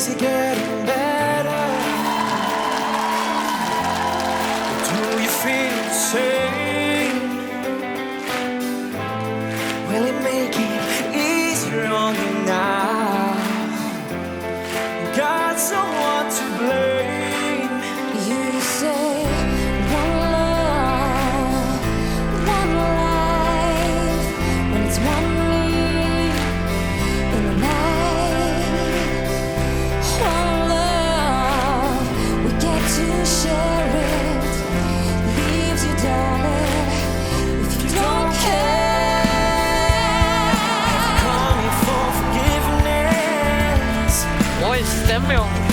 is it getting better? Do you feel the same? Will it make it easier on you now? Got someone to blame. You say one love, one life, when it's one leaf in the night. One love, we get to share it. Leaves you, darling, if you don't care. Coming for forgiveness. Oj, stämmer ju.